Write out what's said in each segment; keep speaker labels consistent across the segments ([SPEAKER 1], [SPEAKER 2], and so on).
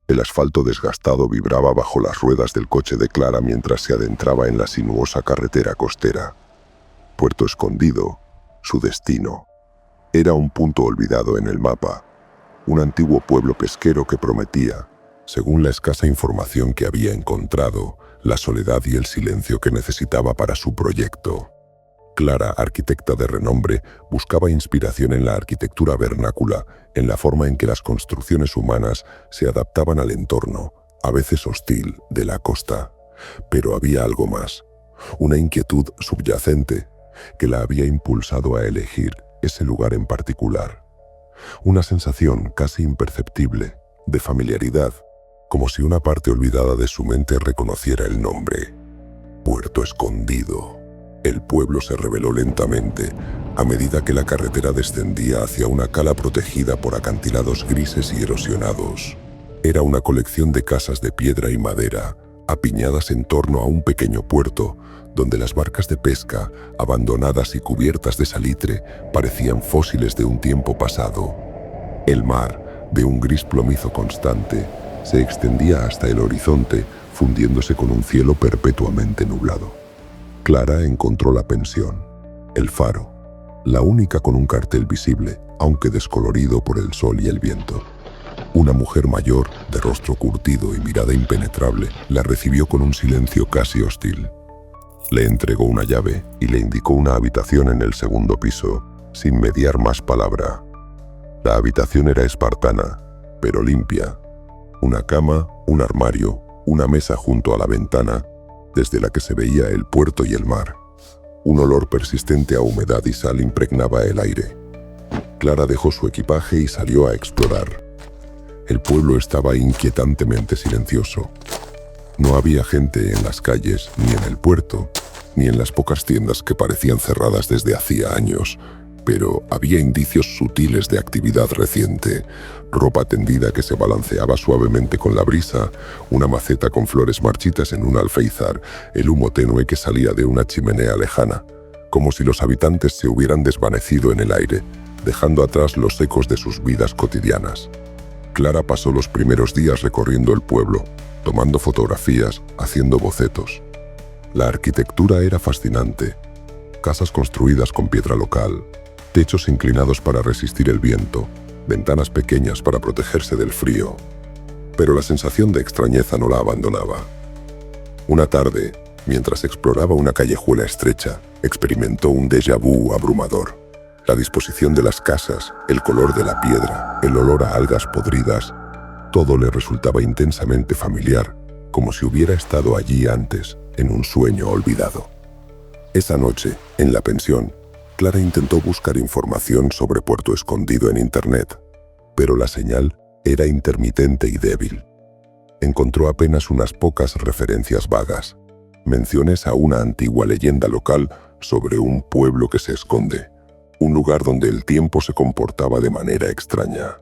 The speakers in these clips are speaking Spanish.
[SPEAKER 1] El asfalto desgastado vibraba bajo las ruedas del coche de Clara mientras se adentraba en la sinuosa carretera costera. Puerto Escondido, su destino, era un punto olvidado en el mapa, un antiguo pueblo pesquero que prometía, según la escasa información que había encontrado, la soledad y el silencio que necesitaba para su proyecto. Clara, arquitecta de renombre, buscaba inspiración en la arquitectura vernácula, en la forma en que las construcciones humanas se adaptaban al entorno, a veces hostil, de la costa. Pero había algo más, una inquietud subyacente que la había impulsado a elegir ese lugar en particular. Una sensación casi imperceptible, de familiaridad, como si una parte olvidada de su mente reconociera el nombre. Puerto Escondido. El pueblo se reveló lentamente, a medida que la carretera descendía hacia una cala protegida por acantilados grises y erosionados. Era una colección de casas de piedra y madera, apiñadas en torno a un pequeño puerto, donde las barcas de pesca, abandonadas y cubiertas de salitre, parecían fósiles de un tiempo pasado. El mar, de un gris plomizo constante, se extendía hasta el horizonte, fundiéndose con un cielo perpetuamente nublado. Clara encontró la pensión, el faro, la única con un cartel visible, aunque descolorido por el sol y el viento. Una mujer mayor, de rostro curtido y mirada impenetrable, la recibió con un silencio casi hostil. Le entregó una llave y le indicó una habitación en el segundo piso, sin mediar más palabra. La habitación era espartana, pero limpia. Una cama, un armario, una mesa junto a la ventana, desde la que se veía el puerto y el mar. Un olor persistente a humedad y sal impregnaba el aire. Clara dejó su equipaje y salió a explorar. El pueblo estaba inquietantemente silencioso. No había gente en las calles, ni en el puerto, ni en las pocas tiendas que parecían cerradas desde hacía años, pero había indicios sutiles de actividad reciente. Ropa tendida que se balanceaba suavemente con la brisa, una maceta con flores marchitas en un alféizar, el humo tenue que salía de una chimenea lejana, como si los habitantes se hubieran desvanecido en el aire, dejando atrás los ecos de sus vidas cotidianas. Clara pasó los primeros días recorriendo el pueblo, tomando fotografías, haciendo bocetos. La arquitectura era fascinante. Casas construidas con piedra local, techos inclinados para resistir el viento, ventanas pequeñas para protegerse del frío. Pero la sensación de extrañeza no la abandonaba. Una tarde, mientras exploraba una callejuela estrecha, experimentó un déjà vu abrumador. La disposición de las casas, el color de la piedra, el olor a algas podridas, todo le resultaba intensamente familiar, como si hubiera estado allí antes, en un sueño olvidado. Esa noche, en la pensión, Clara intentó buscar información sobre Puerto Escondido en Internet, pero la señal era intermitente y débil. Encontró apenas unas pocas referencias vagas, menciones a una antigua leyenda local sobre un pueblo que se esconde, un lugar donde el tiempo se comportaba de manera extraña.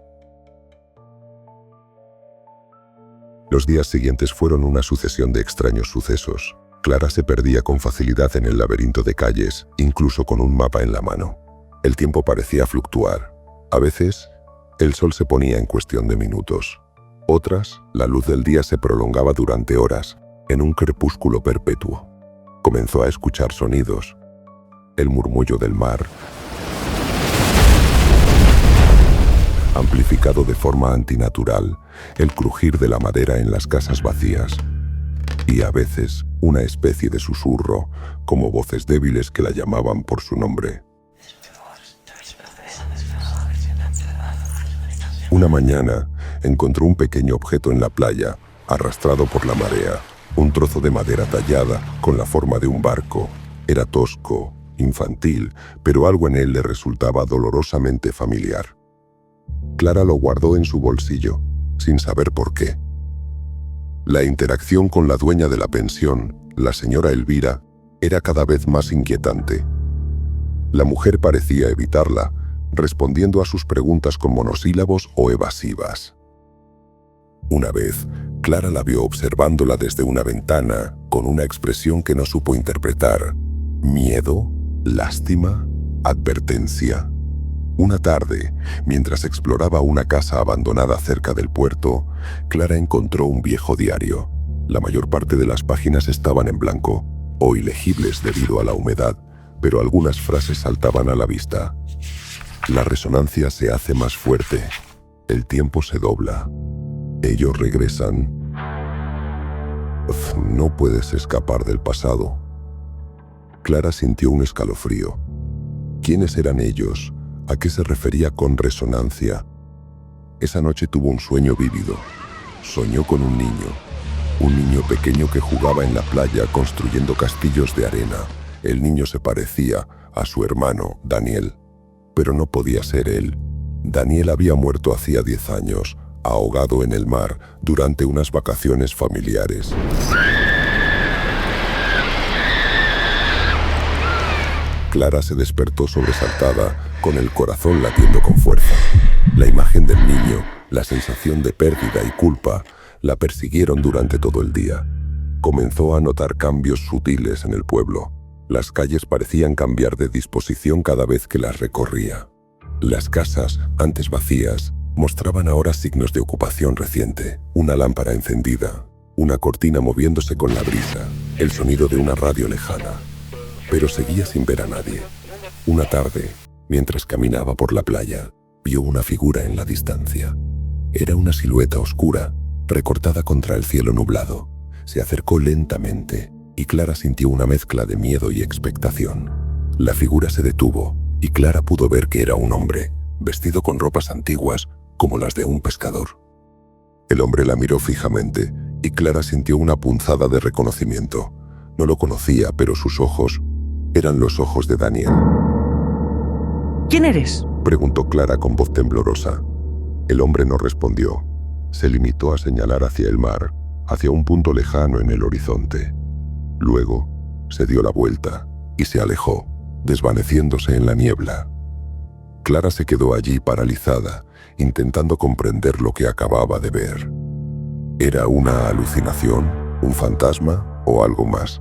[SPEAKER 1] Los días siguientes fueron una sucesión de extraños sucesos. Clara se perdía con facilidad en el laberinto de calles, incluso con un mapa en la mano. El tiempo parecía fluctuar. A veces, el sol se ponía en cuestión de minutos. Otras, la luz del día se prolongaba durante horas, en un crepúsculo perpetuo. Comenzó a escuchar sonidos. El murmullo del mar, amplificado de forma antinatural, el crujir de la madera en las casas vacías. Y a veces, una especie de susurro, como voces débiles que la llamaban por su nombre. Una mañana, encontró un pequeño objeto en la playa, arrastrado por la marea, un trozo de madera tallada, con la forma de un barco. Era tosco, infantil, pero algo en él le resultaba dolorosamente familiar. Clara lo guardó en su bolsillo, sin saber por qué. La interacción con la dueña de la pensión, la señora Elvira, era cada vez más inquietante. La mujer parecía evitarla, respondiendo a sus preguntas con monosílabos o evasivas. Una vez, Clara la vio observándola desde una ventana, con una expresión que no supo interpretar. Miedo, lástima, advertencia. Una tarde, mientras exploraba una casa abandonada cerca del puerto, Clara encontró un viejo diario. La mayor parte de las páginas estaban en blanco o ilegibles debido a la humedad, pero algunas frases saltaban a la vista. La resonancia se hace más fuerte. El tiempo se dobla. Ellos regresan. No puedes escapar del pasado. Clara sintió un escalofrío. ¿Quiénes eran ellos? ¿A qué se refería con resonancia? Esa noche tuvo un sueño vívido. Soñó con un niño pequeño que jugaba en la playa construyendo castillos de arena. El niño se parecía a su hermano, Daniel, pero no podía ser él. Daniel había muerto hacía 10 años, ahogado en el mar durante unas vacaciones familiares. Clara se despertó sobresaltada, con el corazón latiendo con fuerza. La imagen del niño, la sensación de pérdida y culpa, la persiguieron durante todo el día. Comenzó a notar cambios sutiles en el pueblo. Las calles parecían cambiar de disposición cada vez que las recorría. Las casas, antes vacías, mostraban ahora signos de ocupación reciente. Una lámpara encendida, una cortina moviéndose con la brisa, el sonido de una radio lejana. Pero seguía sin ver a nadie. Una tarde, mientras caminaba por la playa, vio una figura en la distancia. Era una silueta oscura, recortada contra el cielo nublado. Se acercó lentamente y Clara sintió una mezcla de miedo y expectación. La figura se detuvo y Clara pudo ver que era un hombre, vestido con ropas antiguas como las de un pescador. El hombre la miró fijamente y Clara sintió una punzada de reconocimiento. No lo conocía, pero sus ojos eran los ojos de Daniel.
[SPEAKER 2] ¿Quién eres?,
[SPEAKER 1] preguntó Clara con voz temblorosa. El hombre no respondió. Se limitó a señalar hacia el mar, hacia un punto lejano en el horizonte. Luego, se dio la vuelta y se alejó, desvaneciéndose en la niebla. Clara se quedó allí paralizada, intentando comprender lo que acababa de ver. ¿Era una alucinación, un fantasma o algo más?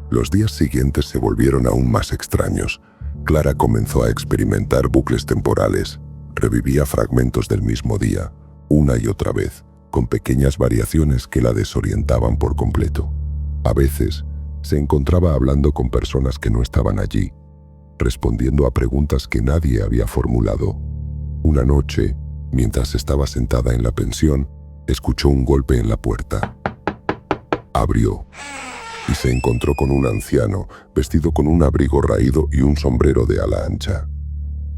[SPEAKER 1] Los días siguientes se volvieron aún más extraños. Clara comenzó a experimentar bucles temporales. Revivía fragmentos del mismo día, una y otra vez, con pequeñas variaciones que la desorientaban por completo. A veces, se encontraba hablando con personas que no estaban allí, respondiendo a preguntas que nadie había formulado. Una noche, mientras estaba sentada en la pensión, escuchó un golpe en la puerta. Abrió y se encontró con un anciano, vestido con un abrigo raído y un sombrero de ala ancha.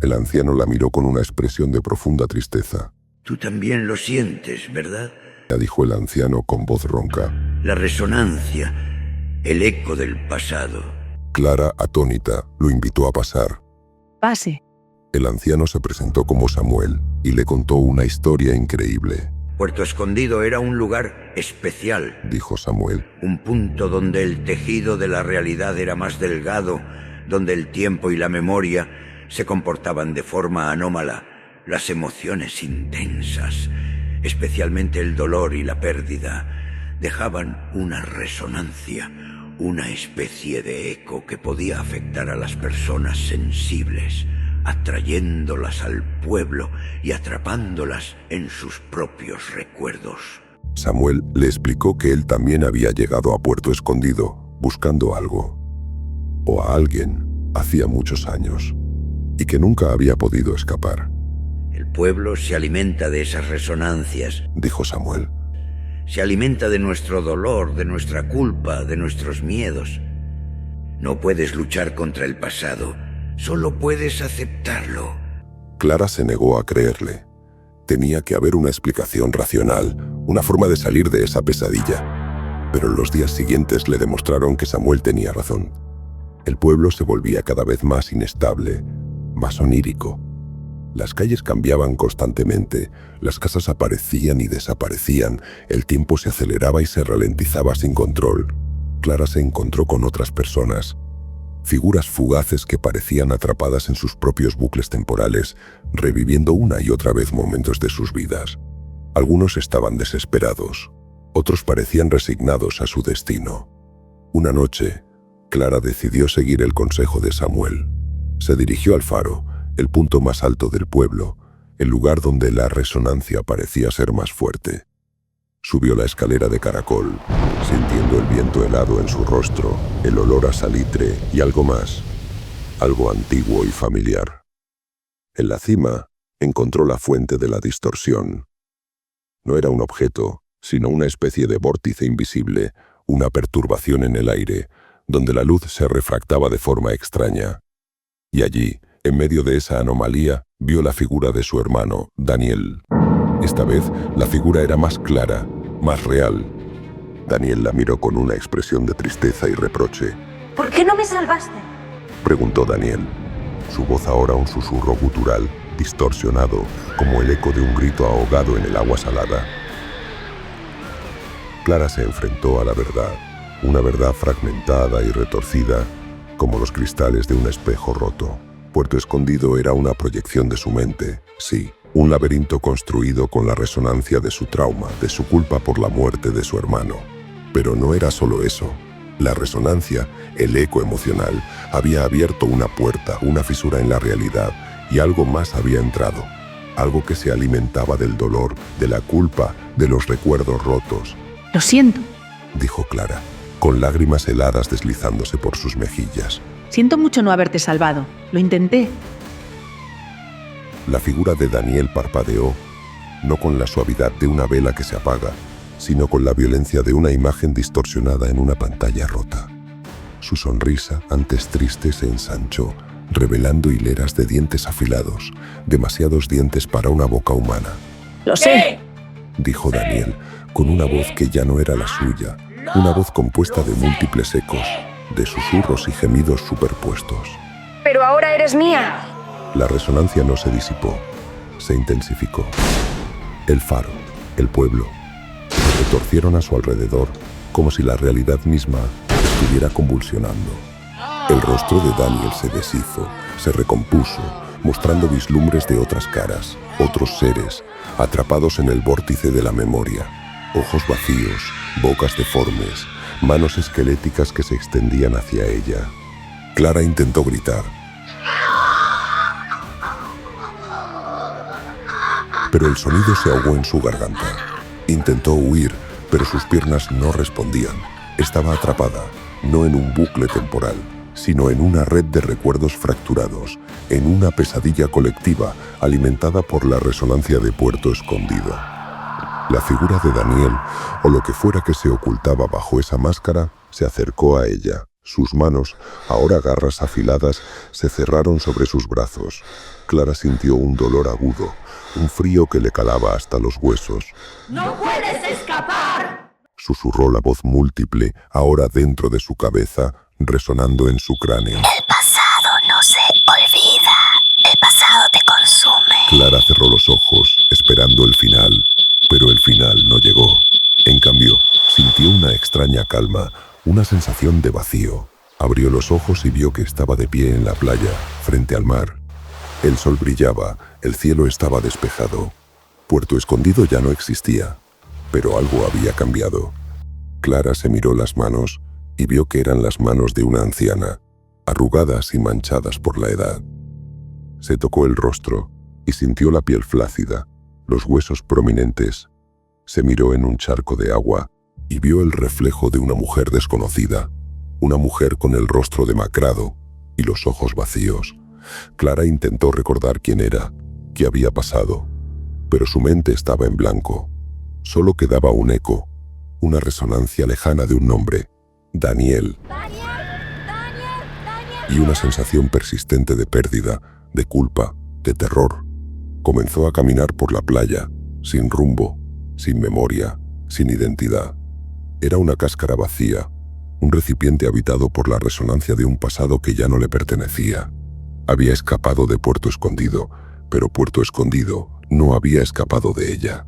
[SPEAKER 1] El anciano la miró con una expresión de profunda tristeza.
[SPEAKER 3] Tú también lo sientes, ¿verdad?
[SPEAKER 1] Le dijo el anciano con voz ronca.
[SPEAKER 3] La resonancia, el eco del pasado.
[SPEAKER 1] Clara, atónita, lo invitó a pasar.
[SPEAKER 2] Pase.
[SPEAKER 1] El anciano se presentó como Samuel y le contó una historia increíble.
[SPEAKER 3] Puerto Escondido era un lugar especial,
[SPEAKER 1] dijo Samuel.
[SPEAKER 3] Un punto donde el tejido de la realidad era más delgado, donde el tiempo y la memoria se comportaban de forma anómala, las emociones intensas, especialmente el dolor y la pérdida, dejaban una resonancia, una especie de eco que podía afectar a las personas sensibles, atrayéndolas al pueblo y atrapándolas en sus propios recuerdos.
[SPEAKER 1] Samuel le explicó que él también había llegado a Puerto Escondido buscando algo, o a alguien, hacía muchos años, y que nunca había podido escapar.
[SPEAKER 3] El pueblo se alimenta de esas resonancias,
[SPEAKER 1] dijo Samuel.
[SPEAKER 3] Se alimenta de nuestro dolor, de nuestra culpa, de nuestros miedos. No puedes luchar contra el pasado, solo puedes aceptarlo.
[SPEAKER 1] Clara se negó a creerle. Tenía que haber una explicación racional, una forma de salir de esa pesadilla. Pero los días siguientes le demostraron que Samuel tenía razón. El pueblo se volvía cada vez más inestable, más onírico. Las calles cambiaban constantemente, las casas aparecían y desaparecían, el tiempo se aceleraba y se ralentizaba sin control. Clara se encontró con otras personas, figuras fugaces que parecían atrapadas en sus propios bucles temporales, reviviendo una y otra vez momentos de sus vidas. Algunos estaban desesperados, otros parecían resignados a su destino. Una noche, Clara decidió seguir el consejo de Samuel. Se dirigió al faro el punto más alto del pueblo, el lugar donde la resonancia parecía ser más fuerte. Subió la escalera de caracol, sintiendo el viento helado en su rostro, el olor a salitre y algo más, algo antiguo y familiar. En la cima, encontró la fuente de la distorsión. No era un objeto, sino una especie de vórtice invisible, una perturbación en el aire, donde la luz se refractaba de forma extraña. Y allí, en medio de esa anomalía, vio la figura de su hermano, Daniel. Esta vez, la figura era más clara, más real. Daniel la miró con una expresión de tristeza y reproche.
[SPEAKER 4] ¿Por qué no me salvaste?
[SPEAKER 1] Preguntó Daniel. Su voz ahora un susurro gutural, distorsionado, como el eco de un grito ahogado en el agua salada. Clara se enfrentó a la verdad, una verdad fragmentada y retorcida, como los cristales de un espejo roto. Puerto Escondido era una proyección de su mente, sí, un laberinto construido con la resonancia de su trauma, de su culpa por la muerte de su hermano. Pero no era solo eso. La resonancia, el eco emocional, había abierto una puerta, una fisura en la realidad, y algo más había entrado. Algo que se alimentaba del dolor, de la culpa, de los recuerdos rotos.
[SPEAKER 2] Lo siento.
[SPEAKER 1] Dijo Clara, con lágrimas heladas deslizándose por sus mejillas.
[SPEAKER 2] Siento mucho no haberte salvado. Lo intenté.
[SPEAKER 1] La figura de Daniel parpadeó, no con la suavidad de una vela que se apaga, sino con la violencia de una imagen distorsionada en una pantalla rota. Su sonrisa, antes triste, se ensanchó, revelando hileras de dientes afilados, demasiados dientes para una boca humana.
[SPEAKER 2] Lo sé.
[SPEAKER 1] Dijo Daniel, con una voz que ya no era la suya, una voz compuesta de múltiples ecos, de susurros y gemidos superpuestos.
[SPEAKER 4] Pero ahora eres mía.
[SPEAKER 1] La resonancia no se disipó, se intensificó. El faro, el pueblo, se retorcieron a su alrededor, como si la realidad misma estuviera convulsionando. El rostro de Daniel se deshizo, se recompuso, mostrando vislumbres de otras caras, otros seres, atrapados en el vórtice de la memoria. Ojos vacíos, bocas deformes, manos esqueléticas que se extendían hacia ella. Clara intentó gritar, pero el sonido se ahogó en su garganta. Intentó huir, pero sus piernas no respondían. Estaba atrapada, no en un bucle temporal, sino en una red de recuerdos fracturados, en una pesadilla colectiva alimentada por la resonancia de Puerto Escondido. La figura de Daniel, o lo que fuera que se ocultaba bajo esa máscara, se acercó a ella. Sus manos, ahora garras afiladas, se cerraron sobre sus brazos. Clara sintió un dolor agudo, un frío que le calaba hasta los huesos.
[SPEAKER 4] ¡No puedes escapar!
[SPEAKER 1] Susurró la voz múltiple, ahora dentro de su cabeza, resonando en su cráneo.
[SPEAKER 5] El pasado no se olvida, el pasado te consume.
[SPEAKER 1] Clara cerró los ojos, esperando el final, pero el final no llegó. En cambio, sintió una extraña calma, una sensación de vacío. Abrió los ojos y vio que estaba de pie en la playa, frente al mar. El sol brillaba, el cielo estaba despejado. Puerto Escondido ya no existía, pero algo había cambiado. Clara se miró las manos y vio que eran las manos de una anciana, arrugadas y manchadas por la edad. Se tocó el rostro y sintió la piel flácida, los huesos prominentes. Se miró en un charco de agua y vio el reflejo de una mujer desconocida, una mujer con el rostro demacrado y los ojos vacíos. Clara intentó recordar quién era, qué había pasado, pero su mente estaba en blanco. Solo quedaba un eco, una resonancia lejana de un nombre, Daniel, y una sensación persistente de pérdida, de culpa, de terror. Comenzó a caminar por la playa, sin rumbo, sin memoria, sin identidad. Era una cáscara vacía, un recipiente habitado por la resonancia de un pasado que ya no le pertenecía. Había escapado de Puerto Escondido, pero Puerto Escondido no había escapado de ella.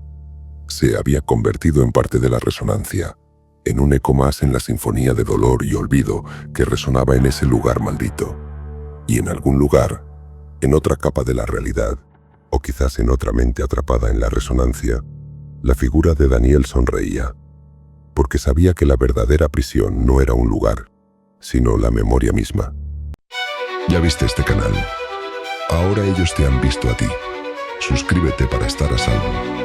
[SPEAKER 1] Se había convertido en parte de la resonancia, en un eco más en la sinfonía de dolor y olvido que resonaba en ese lugar maldito. Y en algún lugar, en otra capa de la realidad, o quizás en otra mente atrapada en la resonancia, la figura de Daniel sonreía, porque sabía que la verdadera prisión no era un lugar, sino la memoria misma. Ya viste este canal. Ahora ellos te han visto a ti. Suscríbete para estar a salvo.